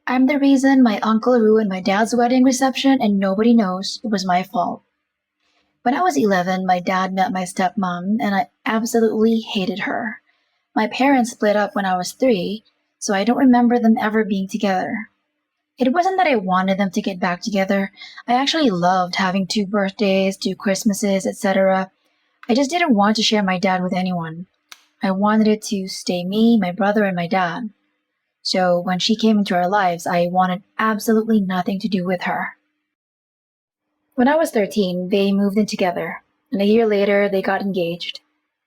I'm the reason my uncle ruined my dad's wedding reception and nobody knows it was my fault. When I was 11, my dad met my stepmom and I absolutely hated her. My parents split up when I was 3, so I don't remember them ever being together. It wasn't that I wanted them to get back together. I actually loved having 2 birthdays, 2 Christmases, etc. I just didn't want to share my dad with anyone. I wanted it to stay me, my brother, and my dad. So when she came into our lives, I wanted absolutely nothing to do with her. When I was 13, they moved in together, and a year later, they got engaged.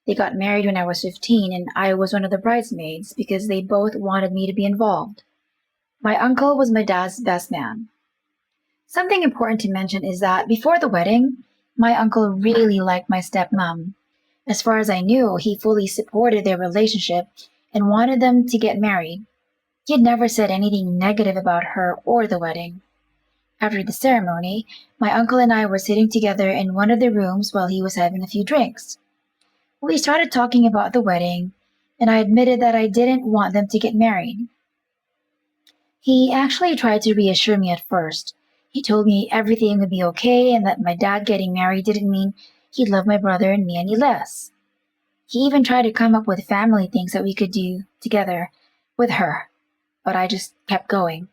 They got married when I was 15, and I was one of the bridesmaids because they both wanted me to be involved. My uncle was my dad's best man. Something important to mention is that before the wedding, my uncle really liked my stepmom. As far as I knew, he fully supported their relationship and wanted them to get married. He had never said anything negative about her or the wedding. After the ceremony, my uncle and I were sitting together in one of the rooms while he was having a few drinks. We started talking about the wedding, and I admitted that I didn't want them to get married. He actually tried to reassure me at first. He told me everything would be okay and that my dad getting married didn't mean he'd love my brother and me any less. He even tried to come up with family things that we could do together with her, but I just kept going.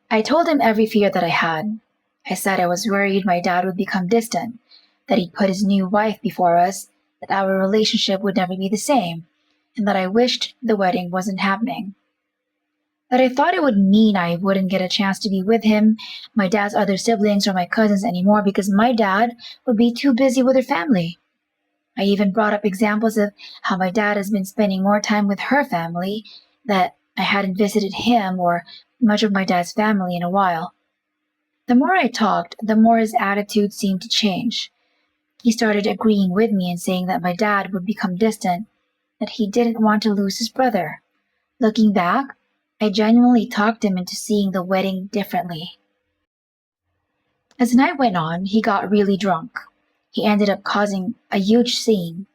I told him every fear that I had. I said I was worried my dad would become distant, that he'd put his new wife before us, that our relationship would never be the same, and that I wished the wedding wasn't happening. That I thought it would mean I wouldn't get a chance to be with him, my dad's other siblings, or my cousins anymore because my dad would be too busy with her family. I even brought up examples of how my dad has been spending more time with her family, that I hadn't visited him or much of my dad's family in a while. The more I talked, the more his attitude seemed to change. He started agreeing with me and saying that my dad would become distant, that he didn't want to lose his brother. Looking back, I genuinely talked him into seeing the wedding differently. As the night went on, he got really drunk. He ended up causing a huge scene.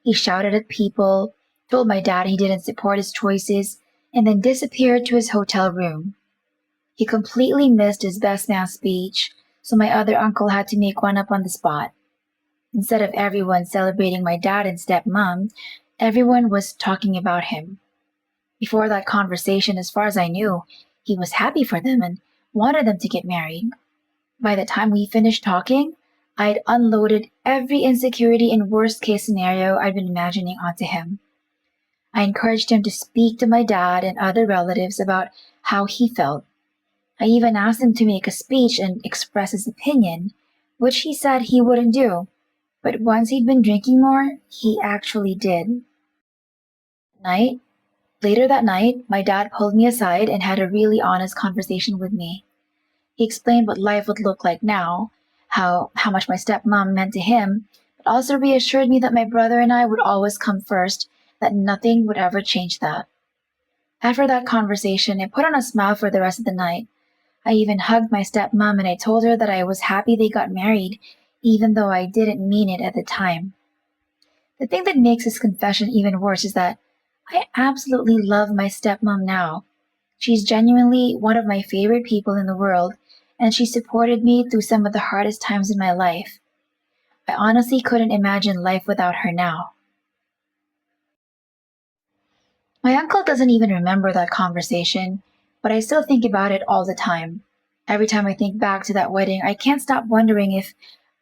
He shouted at people, told my dad he didn't support his choices, and then disappeared to his hotel room. He completely missed his best man speech, so my other uncle had to make one up on the spot. Instead of everyone celebrating my dad and stepmom, everyone was talking about him. Before that conversation, as far as I knew, he was happy for them and wanted them to get married. By the time we finished talking, I'd unloaded every insecurity and worst case scenario I'd been imagining onto him. I encouraged him to speak to my dad and other relatives about how he felt. I even asked him to make a speech and express his opinion, which he said he wouldn't do, but once he'd been drinking more, he actually did. Night Later that night, my dad pulled me aside and had a really honest conversation with me. He explained what life would look like now, how much my stepmom meant to him, but also reassured me that my brother and I would always come first, that nothing would ever change that. After that conversation, I put on a smile for the rest of the night. I even hugged my stepmom and I told her that I was happy they got married, even though I didn't mean it at the time. The thing that makes this confession even worse is that I absolutely love my stepmom now. She's genuinely one of my favorite people in the world, and she supported me through some of the hardest times in my life. I honestly couldn't imagine life without her now. My uncle doesn't even remember that conversation, but I still think about it all the time. Every time I think back to that wedding, I can't stop wondering if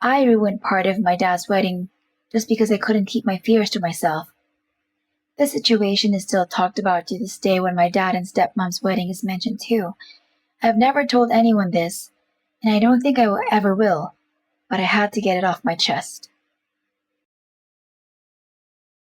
I ruined part of my dad's wedding just because I couldn't keep my fears to myself. This situation is still talked about to this day when my dad and stepmom's wedding is mentioned too. I've never told anyone this, and I don't think I ever will, but I had to get it off my chest.